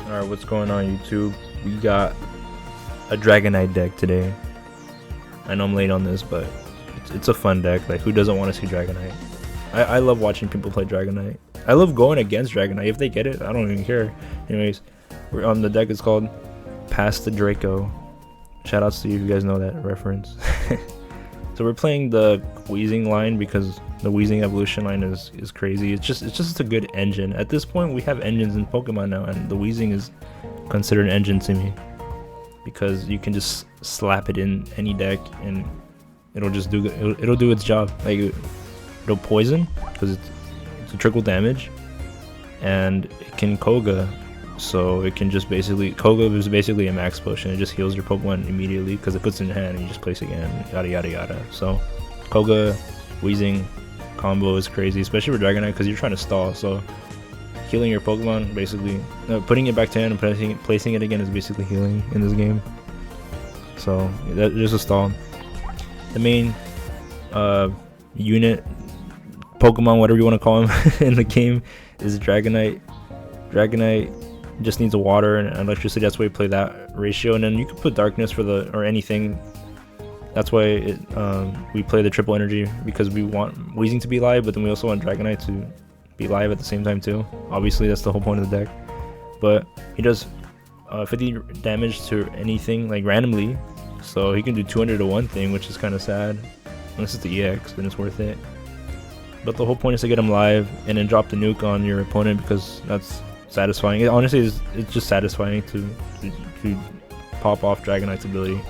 Alright, what's going on YouTube? We got a Dragonite deck today. I know I'm late on this, but it's a fun deck. Like, who doesn't want to see Dragonite? I love watching people play Dragonite. I love going against Dragonite. If they get it, I don't even care. Anyways, we're on the deck. Is called Pass the Draco. Shoutouts to you if you guys know that reference. So we're playing the Wheezing line because the Wheezing evolution line is crazy. It's just a good engine. At this point, we have engines in Pokemon now, and the Wheezing is considered an engine to me because you can just slap it in any deck and it'll just do it'll do its job. Like, it'll poison because it's a trickle damage, and it can Koga, so it can just basically Koga is basically a max potion. It just heals your Pokemon immediately because it puts it in your hand and you just place it again, yada yada yada. So Koga Wheezing combo is crazy, especially for Dragonite because you're trying to stall. So healing your Pokemon, basically putting it back to hand and placing it again, is basically healing in this game. So that's just a stall. The main unit, Pokemon, whatever you want to call him in the game, is Dragonite. Dragonite just needs a water and electricity. That's why we play that ratio, and then you can put darkness for the or anything. That's why we play the triple energy, because we want Wheezing to be live, but then we also want Dragonite to be live at the same time too. Obviously, that's the whole point of the deck. But he does 50 damage to anything, like randomly, so he can do 200 to one thing, which is kind of sad. Unless it's the EX, then it's worth it. But the whole point is to get him live and then drop the nuke on your opponent, because that's satisfying. Honestly, it's just satisfying to pop off Dragonite's ability.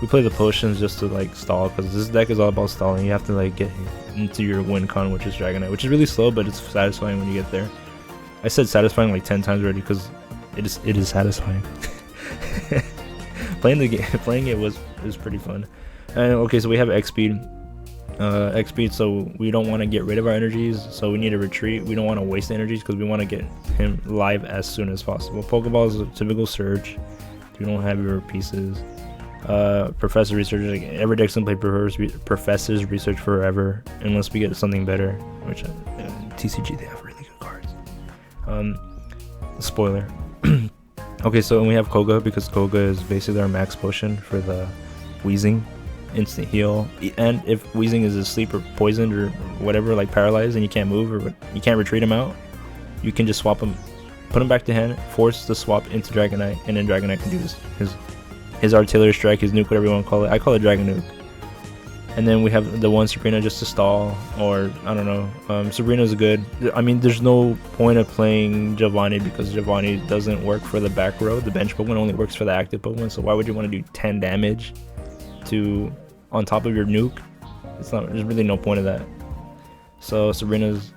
We play the potions just to like stall, because this deck is all about stalling. You have to like get into your win con, which is Dragonite, which is really slow, but it's satisfying when you get there. I said satisfying like 10 times already because it is satisfying. Playing it was pretty fun. And okay, so we have X speed. X speed, so we don't want to get rid of our energies, so we need to retreat. We don't want to waste energies because we want to get him live as soon as possible. Pokeball is a typical search. You don't have your pieces. Professor research, like every deck's gonna play Professor's research forever unless we get something better, which TCG, they have really good cards. Spoiler. Okay, so we have Koga because Koga is basically our max potion for the Wheezing. Instant heal, and if Wheezing is asleep or poisoned or whatever, like paralyzed, and you can't move or you can't retreat him out, you can just swap him, put him back to hand, force the swap into Dragonite, and then Dragonite can do his artillery strike, his nuke, whatever you want to call it. I call it Dragon Nuke. And then we have the one Sabrina just to stall, or I don't know. Sabrina's good. I mean, there's no point of playing Giovanni because Giovanni doesn't work for the back row. The bench Pokemon only works for the active Pokemon. So why would you want to do 10 damage to on top of your nuke? There's really no point of that. So Sabrina's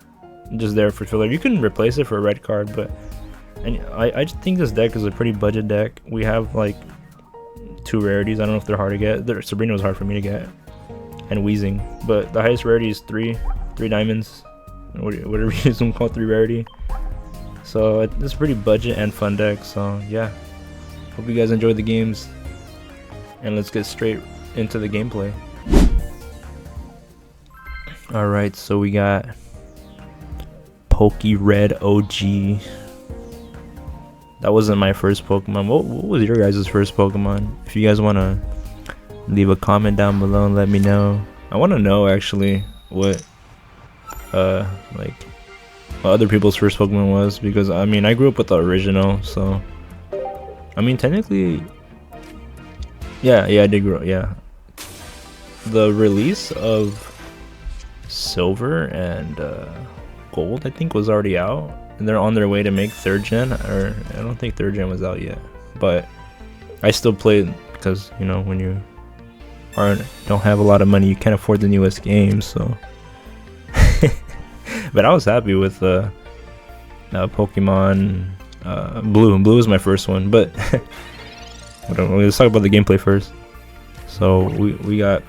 just there for filler. You can replace it for a red card, but I just think this deck is a pretty budget deck. We have like 2 rarities. I don't know if they're hard to get. Sabrina was hard for me to get, and Wheezing, but the highest rarity is 3 diamonds, whatever you use them, call 3 rarity. So it's a pretty budget and fun deck. So yeah, hope you guys enjoyed the games, and let's get straight into the gameplay. Alright, so we got Red OG. That wasn't my first Pokemon. What was your guys' first Pokemon? If you guys want to leave a comment down below and let me know. I want to know actually what like what other people's first Pokemon was, because I mean I grew up with the original, so I mean technically yeah I did grow up, yeah. The release of Silver and Gold, I think, was already out, and they're on their way to make 3rd gen, or I don't think 3rd gen was out yet, but I still played because, you know, when you don't have a lot of money, you can't afford the newest games, so but I was happy with Pokemon Blue. Blue was my first one, but let's talk about the gameplay first. So we got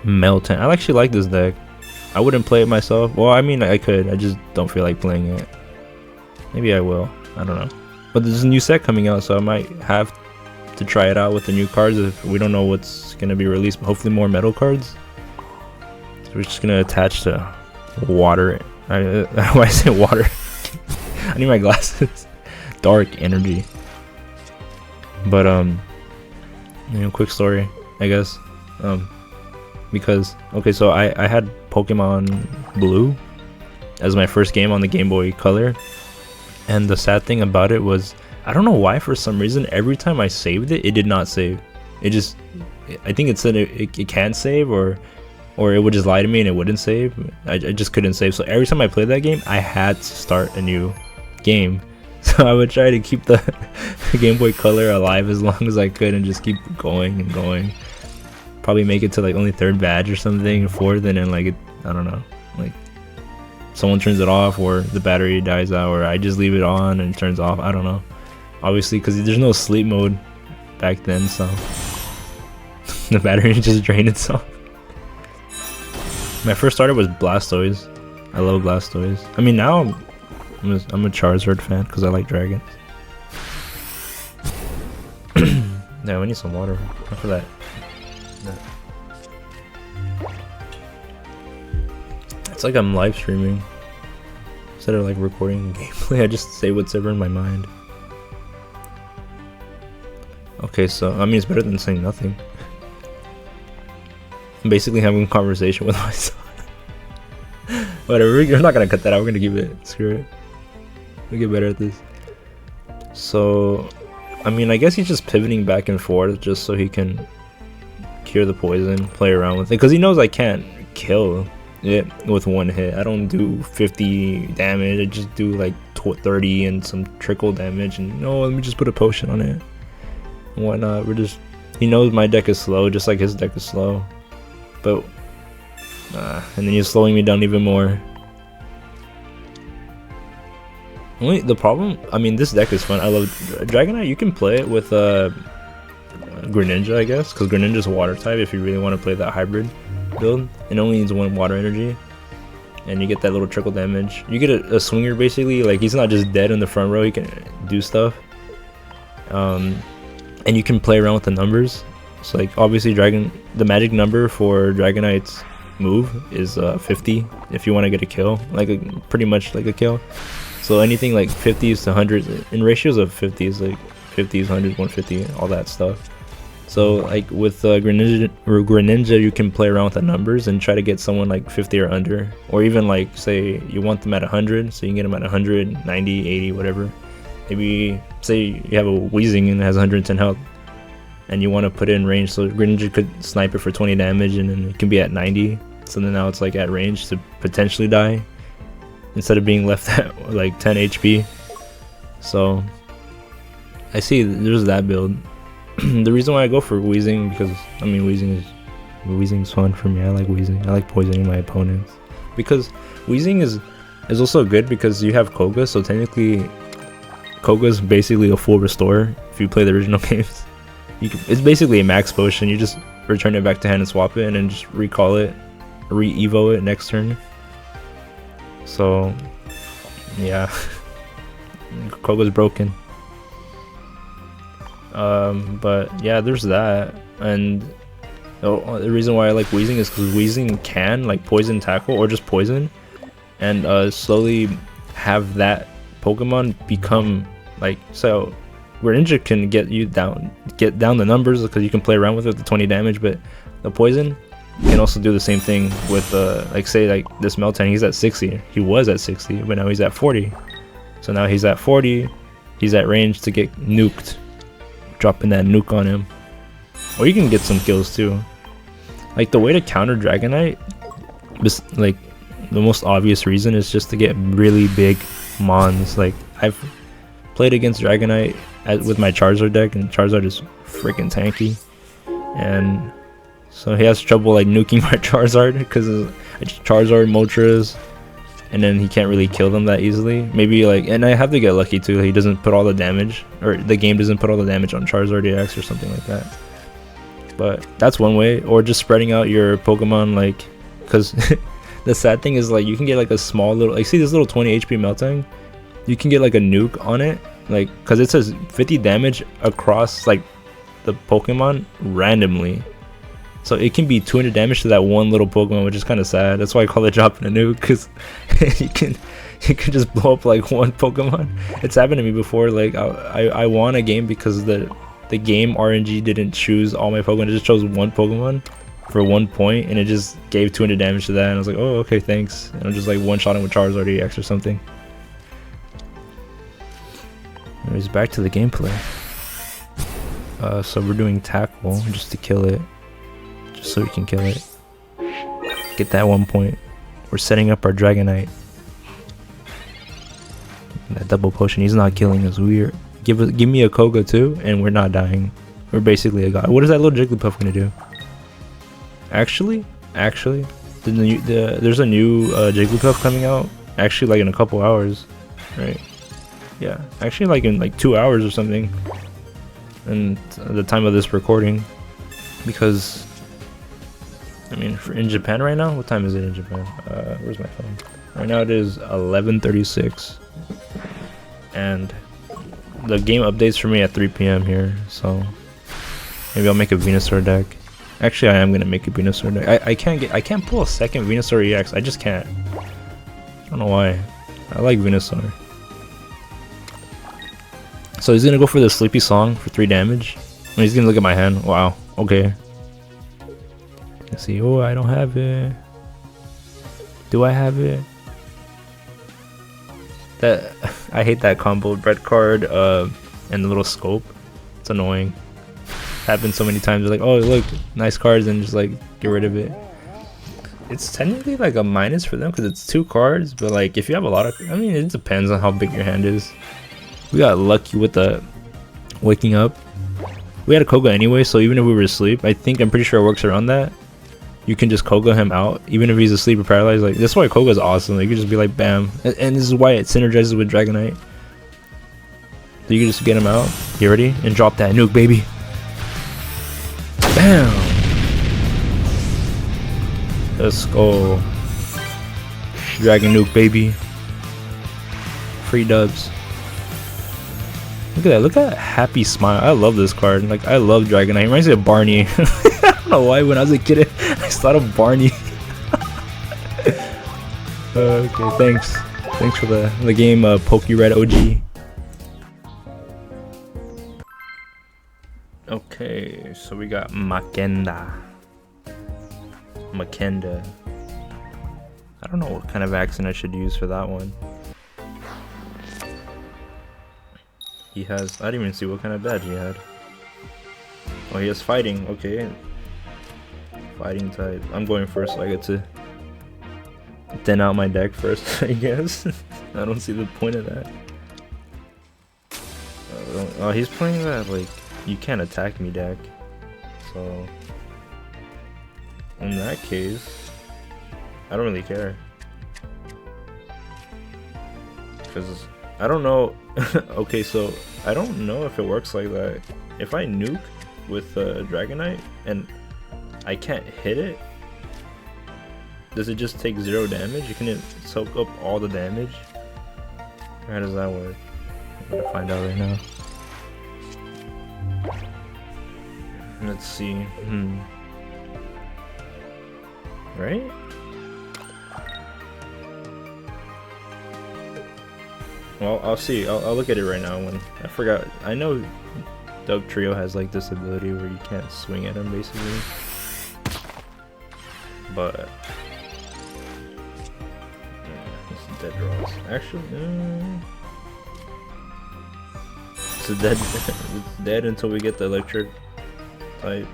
Meltan. I actually like this deck. I wouldn't play it myself. Well, I mean, I could. I just don't feel like playing it. Maybe I will. I don't know. But there's a new set coming out, so I might have to try it out with the new cards if we don't know what's going to be released. But hopefully more metal cards. So we're just going to attach to water. Why is it water? I need my glasses. Dark energy. But quick story, I guess. Because okay, so I had Pokemon Blue as my first game on the Game Boy Color, and the sad thing about it was, I don't know why, for some reason every time I saved it, it did not save. It just, I think it said it can't save, or it would just lie to me and it wouldn't save. I just couldn't save. So every time I played that game, I had to start a new game. So I would try to keep the Game Boy Color alive as long as I could and just keep going and going. Probably make it to like only 3rd badge or something, 4th, and then like I don't know, like someone turns it off, or the battery dies out, or I just leave it on and it turns off. I don't know. Obviously, because there's no sleep mode back then, so the battery just drained itself. My first starter was Blastoise. I love Blastoise. I mean, now I'm a Charizard fan because I like dragons. Yeah, we need some water after that. It's like I'm live streaming instead of like recording gameplay. I just say what's ever in my mind. Okay, so I mean, it's better than saying nothing. I'm basically having a conversation with myself. Whatever, you're not gonna cut that out. We're gonna keep it. Screw it. We'll get better at this. So, I mean, I guess he's just pivoting back and forth just so he can cure the poison, play around with it, because he knows I can't kill it with one hit. I don't do 50 damage. I just do like 30 and some trickle damage, and let me just put a potion on it and whatnot. He knows my deck is slow, just like his deck is slow, but and then he's slowing me down even more. Only the problem, I mean, this deck is fun. I love Dragonite. You can play it with Greninja, I guess, because Greninja's a water type if you really want to play that hybrid build. It only needs 1 water energy, and you get that little trickle damage. You get a swinger, basically. Like, he's not just dead in the front row, he can do stuff. And you can play around with the numbers. So like, obviously the magic number for Dragonite's move is 50 if you want to get a kill, like pretty much like a kill. So anything like 50s to 100s in ratios of 50s, like 50s, 100s, 150, all that stuff. So like with Greninja, you can play around with the numbers and try to get someone like 50 or under, or even like, say you want them at 100, so you can get them at 100, 90, 80, whatever. Maybe say you have a Weezing and it has 110 health, and you want to put it in range, so Greninja could snipe it for 20 damage, and then it can be at 90. So then now it's like at range to potentially die, instead of being left at like 10 HP. So I see there's that build. The reason why I go for Weezing, because I mean Weezing's fun for me. I like Weezing. I like poisoning my opponents, because Weezing is also good because you have Koga, so technically Koga's basically a full restore if you play the original games. It's basically a max potion. You just return it back to hand and swap it, and then just recall it, re-evo it next turn. So yeah, Koga's broken. But yeah, there's that. And the reason why I like Weezing is because Weezing can like poison tackle or just poison, and slowly have that Pokemon become like, so Greninja can get down the numbers because you can play around with it, the 20 damage, but the poison can also do the same thing with like, say like this Meltan, he's at 60. He was at 60, but now he's at 40. So now he's at 40, he's at range to get nuked, dropping that nuke on him. Or you can get some kills too. Like, the way to counter Dragonite, like the most obvious reason is just to get really big mons. Like, I've played against Dragonite with my Charizard deck, and Charizard is freaking tanky, and so he has trouble like nuking my Charizard because Charizard Moltres, and then he can't really kill them that easily. Maybe like, and I have to get lucky too, he doesn't put all the damage, or the game doesn't put all the damage on Charizard EX or something like that. But that's one way. Or just spreading out your Pokemon, like, because the sad thing is, like, you can get like a small little, like, see this little 20 HP Meltang, you can get like a nuke on it, like, because it says 50 damage across like the Pokemon randomly, so it can be 200 damage to that one little Pokemon, which is kind of sad. That's why I call it dropping a nuke, because you can just blow up like one Pokemon. It's happened to me before. Like, I won a game because the the game RNG didn't choose all my Pokemon. It just chose one Pokemon for 1 point, and it just gave 200 damage to that. And I was like, oh, okay, thanks. And I'm just like one-shotting with Charizard EX or something. Anyways, back to the gameplay. So we're doing tackle just to kill it, just so we can kill it. Get that 1 point. We're setting up our Dragonite. That double potion, he's not killing us. Give me a Koga too, and we're not dying. We're basically a god. What is that little Jigglypuff gonna do? Actually, there's a new Jigglypuff coming out. Actually, like in a couple hours, right? Yeah, actually, like in like 2 hours or something. And at the time of this recording, because I mean, in Japan right now, what time is it in Japan? Where's my phone? Right now it is 11:36, and the game updates for me at 3 p.m. here. So maybe I'll make a Venusaur deck. Actually, I am gonna make a Venusaur deck. I can't pull a second Venusaur EX. I just can't. I don't know why. I like Venusaur. So he's gonna go for the Sleepy Song for 3 damage. And he's gonna look at my hand. Wow. Okay. Let's see. Oh, I don't have it. Do I have it? That I hate that combo. Red card and the little scope. It's annoying. Happened so many times. Like, oh look, nice cards, and just like get rid of it. It's technically like a minus for them because it's 2 cards. But like if you have a lot of, I mean, it depends on how big your hand is. We got lucky with the waking up. We had a Koga anyway, so even if we were asleep, I'm pretty sure it works around that. You can just Koga him out, even if he's asleep or paralyzed. Like, that's why Koga is awesome. Like, you can just be like, bam. And this is why it synergizes with Dragonite. So you can just get him out. Get ready? And drop that nuke, baby. Bam! Let's go. Dragon nuke, baby. Free dubs. Look at that. Look at that happy smile. I love this card. Like, I love Dragonite. It reminds me of Barney. I don't know why when I was a kid I thought of Barney. Okay, thanks. Thanks for the game, PokeRed OG. Okay, so we got Makenda. I don't know what kind of accent I should use for that one. He has, I didn't even see what kind of badge he had. Oh, he has fighting, okay. Fighting type. I'm going first, so I get to thin out my deck first, I guess. I don't see the point of that. Oh, he's playing that, like, you can't attack me deck. So, in that case, I don't really care. Because I don't know. Okay, so I don't know if it works like that. If I nuke with Dragonite and I can't hit it, does it just take 0 damage? You can soak up all the damage? Or how does that work? I'm gonna find out right now. Let's see. Right? Well, I'll see. I'll look at it right now. When I forgot. I know Doug Trio has like this ability where you can't swing at him basically. But it's dead draws. Actually, it's dead. It's dead until we get the electric type.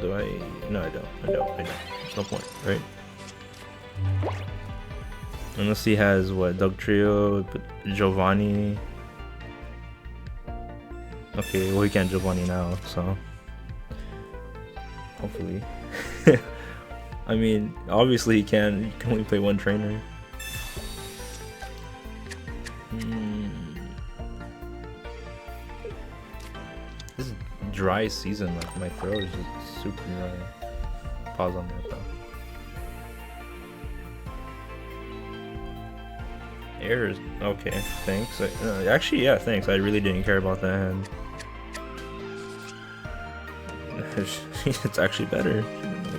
Do I? No, I don't. There's no point, right? Unless he has what, Doug Trio, Giovanni. Okay, well he can't Giovanni now, so hopefully. I mean, obviously he can. You can only play 1 trainer. This is dry season. Like my throat is just super dry. Pause on that though. Errors. Okay, thanks. Actually, yeah, thanks. I really didn't care about that hand. It's actually better.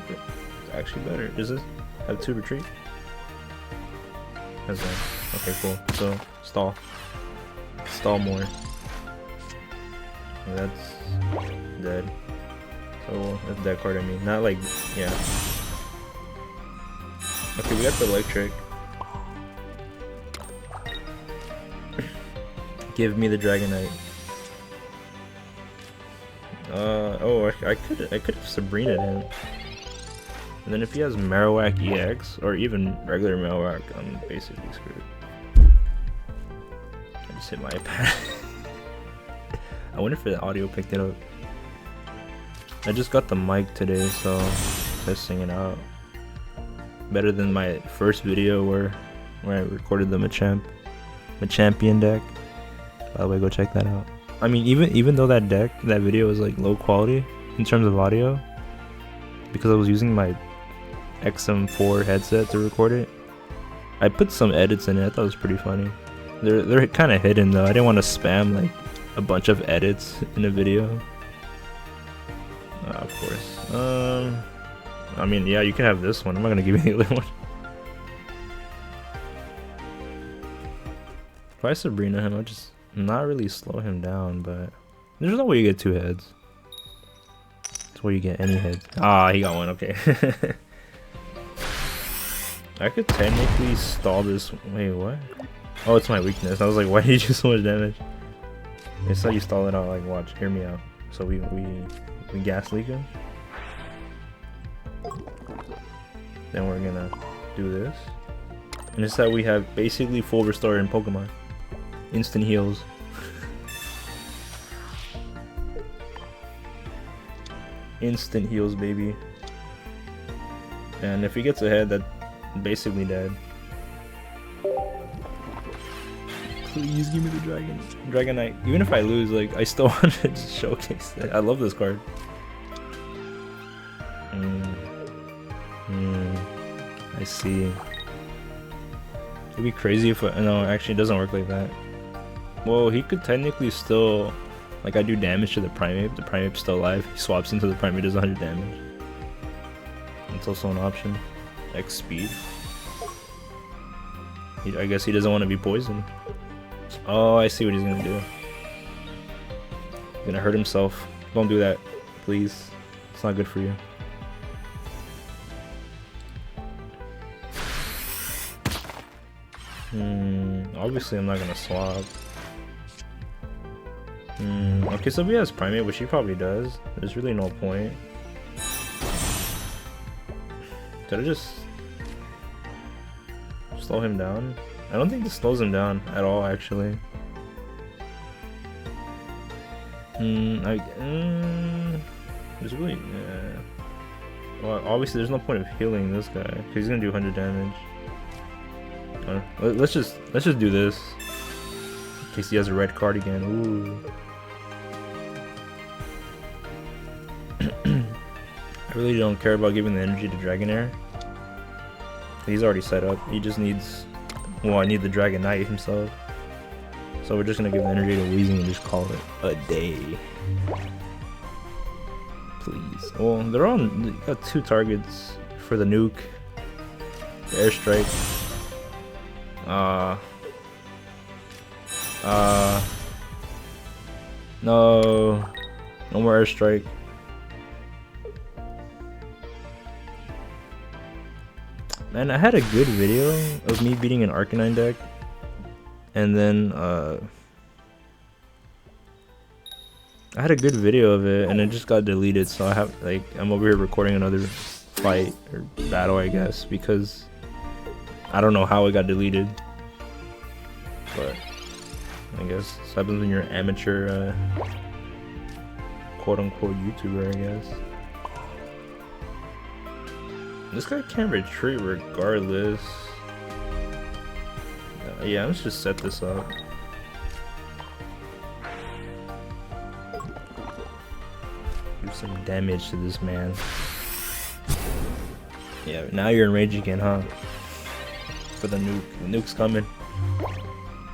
It's actually better. Does this have 2 retreat? Has that? Okay, cool. So stall more. Yeah, that's dead. So that's dead card, I mean. Not like, yeah. Okay, we got the electric. Give me the Dragonite. Oh, I could have Sabrina him. And then if he has Marowak EX or even regular Marowak, I'm basically screwed. I just hit my iPad. I wonder if the audio picked it up. I just got the mic today, so testing it out. Better than my first video where I recorded the Machampion deck. By the way, go check that out. I mean, even though that video was like low quality in terms of audio, because I was using my XM4 headset to record it, I put some edits in it. I thought it was pretty funny. They're kind of hidden though. I didn't want to spam like a bunch of edits in a video. Of course. I mean, yeah, you can have this one. I'm not gonna give you the other one. If I Sabrina him, I'll just not really slow him down, but there's no way you get 2 heads. That's where you get any heads. Ah, he got one, okay. I could technically stall this. Wait, what? Oh, it's my weakness. I was like, why did you do so much damage? It's how you stall it out. Like, watch, hear me out. So we gas leak him. Then we're gonna do this. And it's that we have basically full restore in Pokemon. Instant heals. Instant heals, baby. And if he gets ahead, that's basically dead. Please give me the Dragonite. Even if I lose, like, I still want to just showcase it. I love this card. I see. It'd be crazy if no, actually it doesn't work like that. Well, he could technically still, like, I do damage to the Primeape. The Primeape's still alive. He swaps into the Primeape, does 100 damage. It's also an option. X speed. I guess he doesn't want to be poisoned. Oh, I see what he's gonna do. He's gonna hurt himself. Don't do that, please. It's not good for you. Obviously I'm not gonna swap. Okay, so if he has Primeape, which he probably does, there's really no point. Did I just slow him down? I don't think this slows him down at all, actually. There's really, well, obviously there's no point of healing this guy, because he's gonna do 100 damage. Let's just do this. In case he has a red card again. Ooh. I really don't care about giving the energy to Dragonair. He's already set up. He just needs. Well, I need the Dragonite himself. So we're just gonna give the energy to Weezing and just call it a day. Please. Well, they're on. Got 2 targets for the nuke. The airstrike. No. No more airstrike. Man, I had a good video of me beating an Arcanine deck, and then I had a good video of it, and it just got deleted. So I have I'm over here recording another fight or battle, I guess, because I don't know how it got deleted. But I guess this happens when you're an amateur, quote-unquote YouTuber, I guess. This guy can't retreat regardless. Yeah, let's just set this up. Do some damage to this man. Yeah, now you're in rage again, huh? For the nuke. The nuke's coming.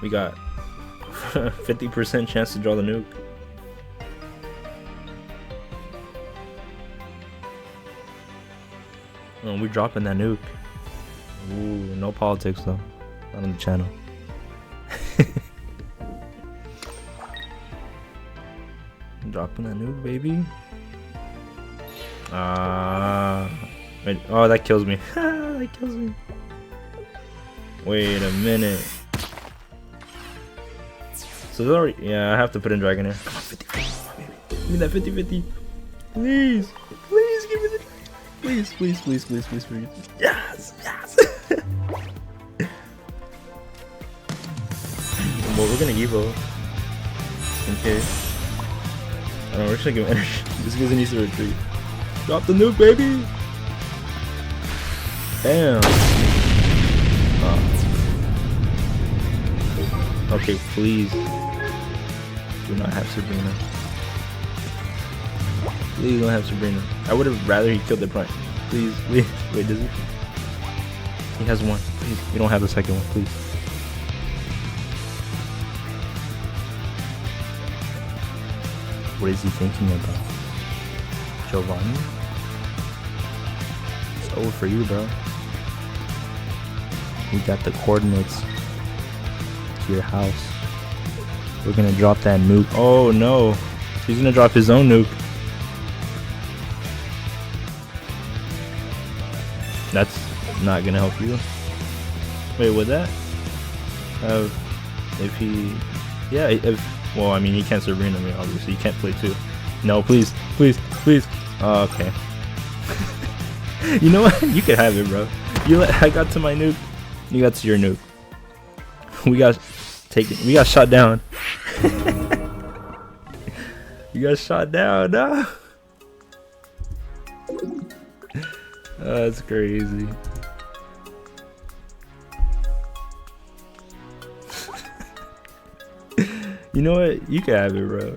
We got 50% chance to draw the nuke. Oh, we're dropping that nuke. Ooh, no politics though. Not on the channel. Dropping that nuke, baby. Wait, oh, that kills me. That kills me. Wait a minute. So it's already, yeah, I have to put in Dragonair. Come on, 50. Give me that 50-50. Please. Please give me the Dragon. Please, please, please, please, please, please. Yes, yes. Well, we're gonna Evo. In case. I don't know, we're just gonna give him energy. This guy needs to retreat. Drop the nuke, baby! Damn. Oh. Okay, please. Do not have Sabrina. Please don't have Sabrina. I would have rather he killed the prime. Please, please. Wait, does he? He has one. Please. We don't have the second one, please. What is he thinking about? Giovanni? It's over for you, bro. We got the coordinates to your house. We're gonna drop that nuke. Oh no! He's gonna drop his own nuke. That's not gonna help you. Wait, would that? If he... Yeah, if... Well, I mean, he can't Sabrina me, obviously. You can't play two. No, please, please, please. Oh, okay. You know what? You can have it, bro. I got to my nuke. You got to your nuke. We got taken. We got shot down. You got shot down, no? That's crazy. You know what? You can have it, bro.